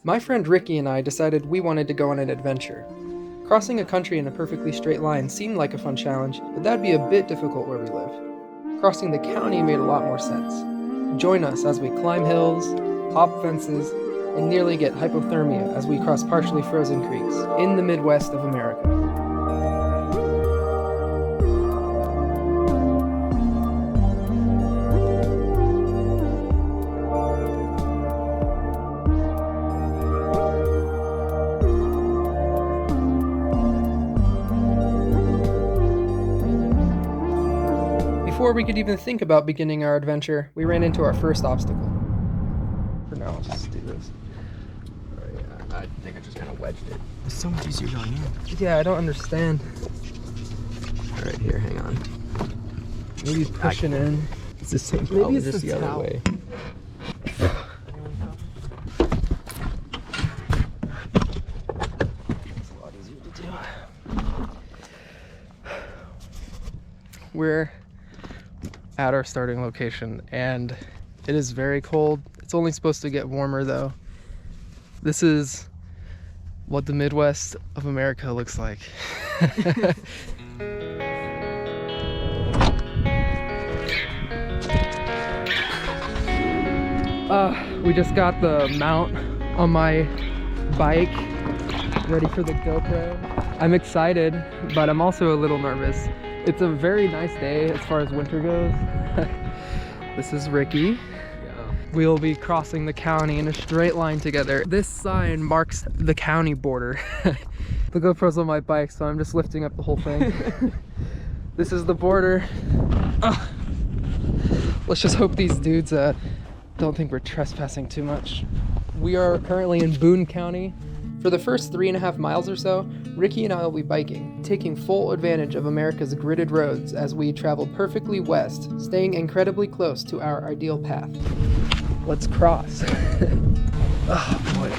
My friend Ricky and I decided we wanted to go on an adventure. Crossing a country in a perfectly straight line seemed like a fun challenge, but that'd be a bit difficult where we live. Crossing the county made a lot more sense. Join us as we climb hills, hop fences, and nearly get hypothermia as we cross partially frozen creeks in the Midwest of America. Before we could even think about beginning our adventure, we ran into our first obstacle. For now, I'll just do this. I think I just kind of wedged it. It's so much easier going in. Yeah, I don't understand. All right, here, hang on. Maybe pushing in. It's the same Maybe problem, it's just the the other towel. way. It's a lot easier to do. We're at our starting location and it is very cold. It's only supposed to get warmer though. This is what the Midwest of America looks like. We just got the mount on my bike ready for the GoPro. I'm excited, but I'm also a little nervous. It's a very nice day as far as winter goes. This is Ricky. Yeah. We'll be crossing the county in a straight line together. This sign marks the county border. The GoPro's on my bike, so I'm just lifting up the whole thing. This is the border. Let's just hope these dudes don't think we're trespassing too much. We are currently in Boone County. For the first 3.5 miles or so, Ricky and I will be biking, taking full advantage of America's gridded roads as we travel perfectly west, staying incredibly close to our ideal path. Let's cross. Oh boy.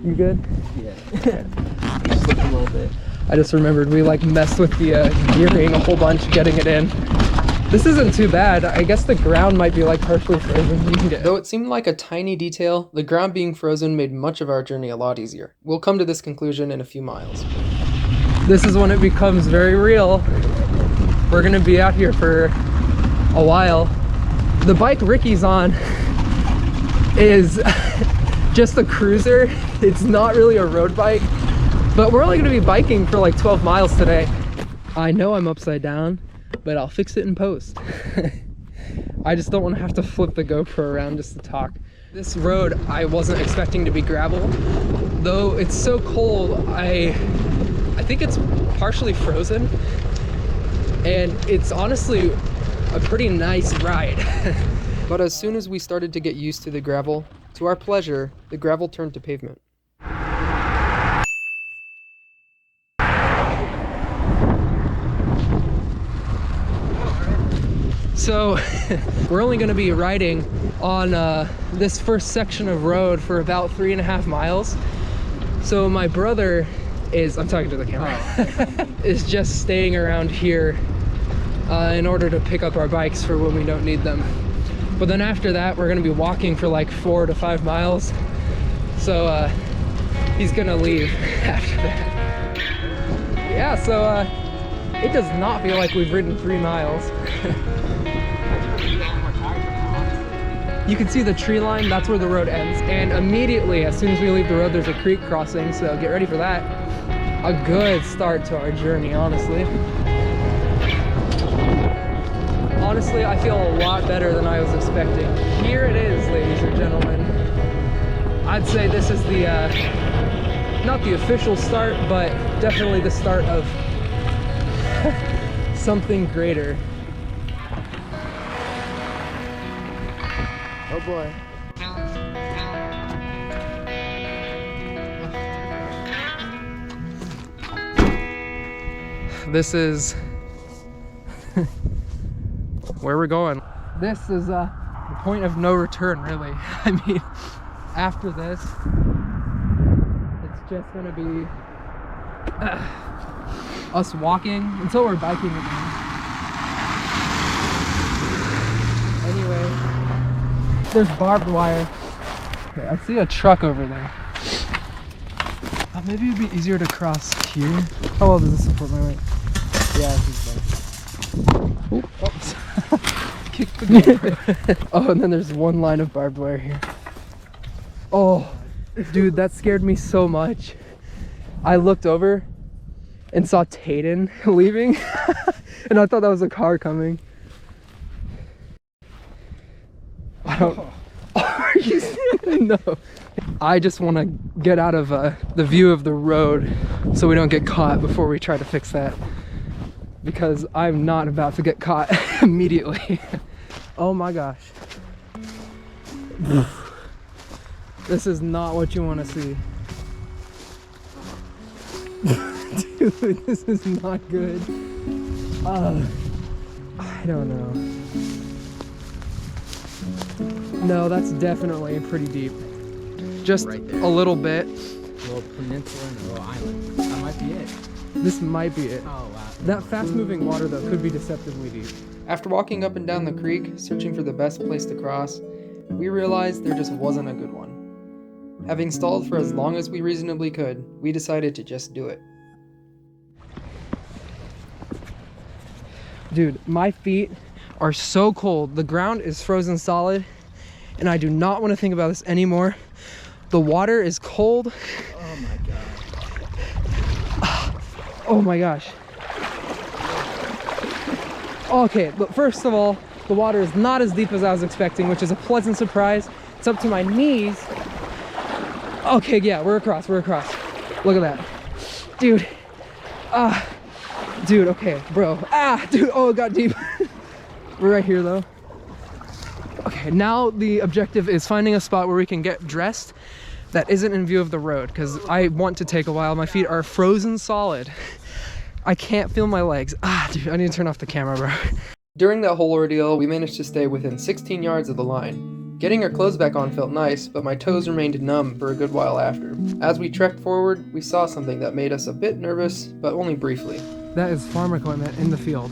You good? Yeah. Just slipped a little bit. I just remembered we messed with the gearing a whole bunch getting it in. This isn't too bad. I guess the ground might be partially frozen. Though it seemed like a tiny detail, the ground being frozen made much of our journey a lot easier. We'll come to this conclusion in a few miles. This is when it becomes very real. We're gonna be out here for a while. The bike Ricky's on is just a cruiser. It's not really a road bike, but we're only gonna be biking for 12 miles today. I know I'm upside down, but I'll fix it in post. I just don't want to have to flip the GoPro around just to talk. This road I wasn't expecting to be gravel, though it's so cold. I think it's partially frozen, and it's honestly a pretty nice ride. But as soon as we started to get used to the gravel, to our pleasure, the gravel turned to pavement. So we're only going to be riding on this first section of road for about 3.5 miles. So my brother is, I'm talking to the camera, is just staying around here in order to pick up our bikes for when we don't need them. But then after that, we're going to be walking for 4 to 5 miles. So he's going to leave after that. Yeah, so it does not feel like we've ridden 3 miles. You can see the tree line, that's where the road ends. And immediately, as soon as we leave the road, there's a creek crossing, so get ready for that. A good start to our journey, honestly. Honestly, I feel a lot better than I was expecting. Here it is, ladies and gentlemen. I'd say this is the, not the official start, but definitely the start of something greater. Oh boy. This is where we're going. This is the point of no return, really. I mean, after this, it's just gonna be us walking until we're biking again. Anyway, there's barbed wire Okay, I see a truck over there. Maybe it'd be easier to cross here. How well does this support my weight? Yeah, this is fine. Oops. Kick the GoPro. Oh, and then there's one line of barbed wire here. Oh, dude, that scared me so much. I looked over and saw Tayden leaving, and I thought that was a car coming. I don't. Are you serious? No. I just want to get out of the view of the road so we don't get caught before we try to fix that. Because I'm not about to get caught immediately. Oh my gosh. This is not what you want to see. Dude, this is not good. I don't know. No, that's definitely pretty deep. Just right there. A little bit. A little peninsula and a little island. That might be it. This might be it. Oh, wow. That fast-moving water, though, could be deceptively deep. After walking up and down the creek, searching for the best place to cross, we realized there just wasn't a good one. Having stalled for as long as we reasonably could, we decided to just do it. Dude, my feet are so cold. The ground is frozen solid, and I do not want to think about this anymore. The water is cold. Oh my god. Oh my gosh. Okay, but first of all, the water is not as deep as I was expecting, which is a pleasant surprise. It's up to my knees. Okay, yeah, we're across. Look at that. Dude. Dude, okay, bro. Dude, oh, it got deep. We're right here, though. Okay, now the objective is finding a spot where we can get dressed that isn't in view of the road, because I want to take a while. My feet are frozen solid. I can't feel my legs. Dude, I need to turn off the camera, bro. During that whole ordeal, we managed to stay within 16 yards of the line. Getting our clothes back on felt nice, but my toes remained numb for a good while after. As we trekked forward, we saw something that made us a bit nervous, but only briefly. That is farm equipment in the field.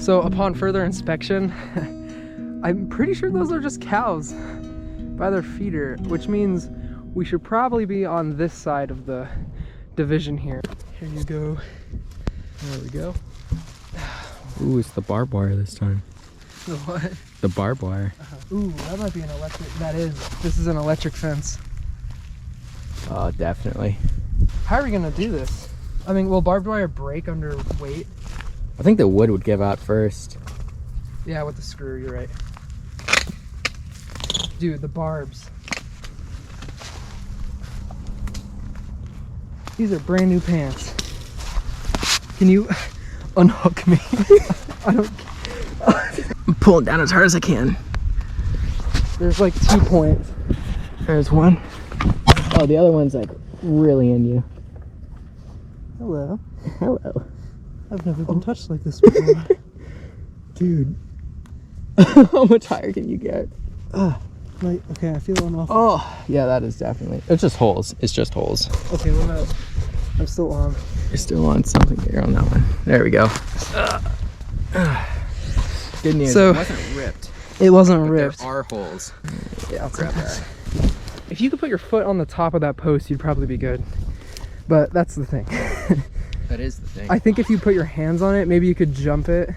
So upon further inspection, I'm pretty sure those are just cows by their feeder, which means we should probably be on this side of the division here. Here you go. There we go. Ooh, it's the barbed wire this time. The what? The barbed wire. Ooh, that might be an electric. That is. This is an electric fence. Oh, definitely. How are we gonna do this? I mean, will barbed wire break under weight? I think the wood would give out first. Yeah, with the screw, you're right. Dude, the barbs. These are brand new pants. Can you unhook me? I don't. I'm pulling down as hard as I can. There's like 2 points. There's one. Oh, the other one's like really in you. Hello. Hello. I've never been touched like this before. Dude. How much higher can you get? Right, okay, I feel on off. Oh, yeah, that is definitely. It's just holes. It's just holes. Okay, what about? I'm still on. You're still on something. You're on that one. There we go. Good news. So, it wasn't ripped. It wasn't But ripped. There are holes. Yeah, I'll grab that. If you could put your foot on the top of that post, you'd probably be good. But that's the thing. That is the thing. I think if you put your hands on it, maybe you could jump it.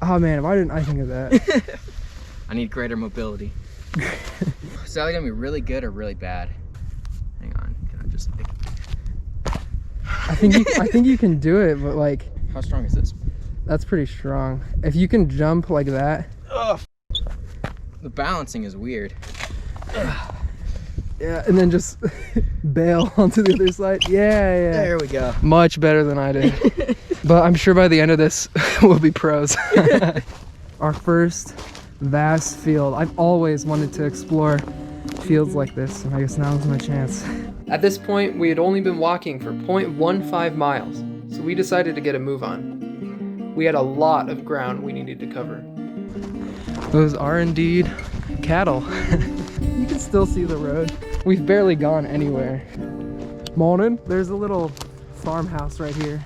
Oh man, why didn't I think of that? I need greater mobility. Is that gonna be really good or really bad? Hang on, can I just? I think you can do it, but like. How strong is this? That's pretty strong. If you can jump like that. Ugh. The balancing is weird. Yeah, and then just bail onto the other side. Yeah. There we go. Much better than I did. But I'm sure by the end of this, we'll be pros. Our first vast field. I've always wanted to explore fields like this, and I guess now is my chance. At this point, we had only been walking for 0.15 miles, so we decided to get a move on. We had a lot of ground we needed to cover. Those are indeed cattle. You can still see the road. We've barely gone anywhere. Morning. There's a little farmhouse right here,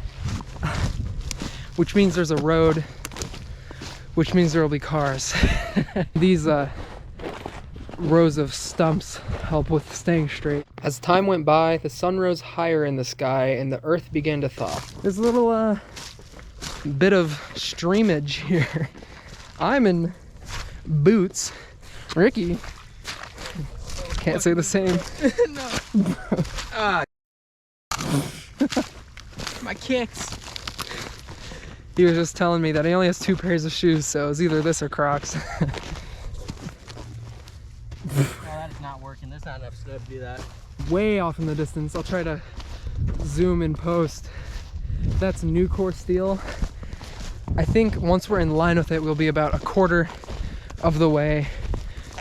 which means there's a road which means there will be cars. These rows of stumps help with staying straight. As time went by, the sun rose higher in the sky and the earth began to thaw. There's a little bit of streamage here. I'm in boots. Ricky can't say the same. No. My kicks. He was just telling me that he only has 2 pairs of shoes, so it's either this or Crocs. That is not working. There's not enough snow to do that. Way off in the distance. I'll try to zoom in post. That's Nucor steel. I think once we're in line with it, we'll be about a quarter of the way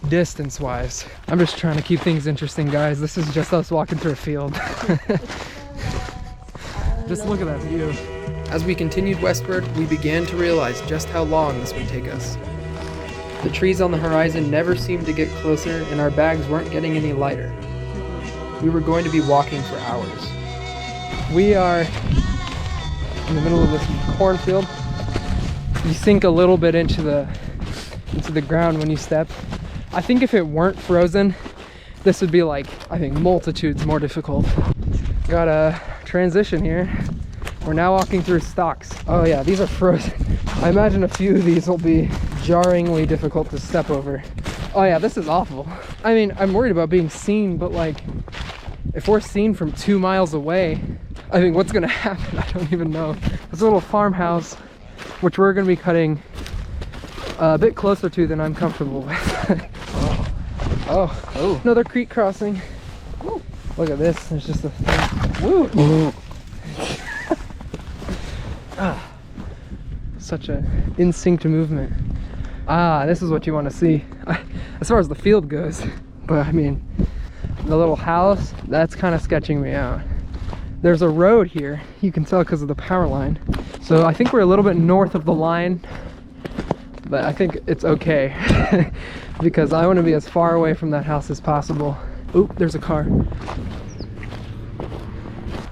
distance wise. I'm just trying to keep things interesting, guys. This is just us walking through a field. Just look at that view. As we continued westward, we began to realize just how long this would take us. The trees on the horizon never seemed to get closer, and our bags weren't getting any lighter. We were going to be walking for hours. We are in the middle of this cornfield. You sink a little bit into the ground when you step. I think if it weren't frozen, this would be like, I think, multitudes more difficult. Got a transition here. We're now walking through stalks. Oh yeah, these are frozen. I imagine a few of these will be jarringly difficult to step over. Oh yeah, this is awful. I mean, I'm worried about being seen, but like, if we're seen from 2 miles away, I think what's gonna happen, I don't even know. This little farmhouse, which we're gonna be cutting a bit closer to than I'm comfortable with. Oh, another creek crossing. Woo. Look at this, there's just a thing. Woo! Such a in-sync movement. This is what you want to see as far as the field goes. But I mean, the little house, that's kind of sketching me out. There's a road here, you can tell because of the power line. So I think we're a little bit north of the line, but I think it's okay because I want to be as far away from that house as possible. Oop, there's a car.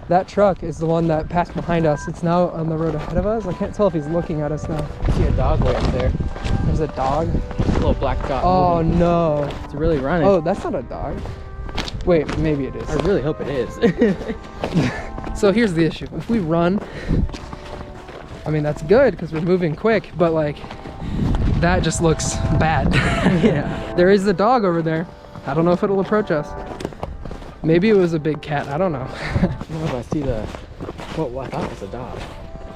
That truck is the one that passed behind us. It's now on the road ahead of us. I can't tell if he's looking at us now. I see a dog way up there. There's a dog? A little black dot. Oh moving. no. It's really running. Oh, that's not a dog. Wait, maybe it is. I really hope it is. So here's the issue. If we run, I mean, that's good because we're moving quick, but like, that just looks bad. Yeah. There is a dog over there. I don't know if it'll approach us. Maybe it was a big cat. I don't know. No, but I see the... Well, I thought it was a dog.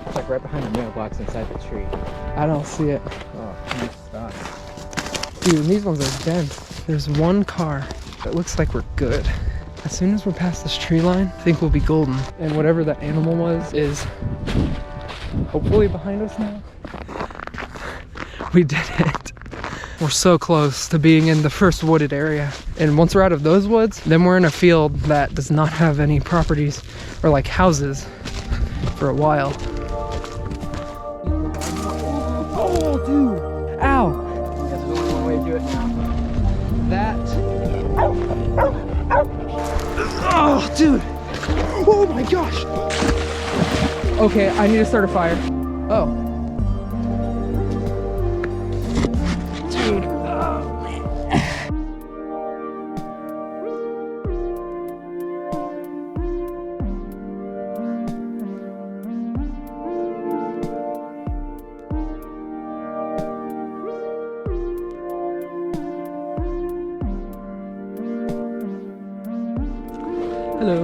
It's like right behind the mailbox inside the tree. I don't see it. Oh, nice spot. Dude, these ones are dense. There's one car that looks like we're good. As soon as we're past this tree line, I think we'll be golden. And whatever that animal was is hopefully behind us now. We did it. We're so close to being in the first wooded area. And once we're out of those woods, then we're in a field that does not have any properties or like houses for a while. Oh, dude. Ow. There's only one way to do it now. That. Oh, dude. Oh my gosh. Okay, I need to start a fire. Oh. Dude. Oh, man. Hello.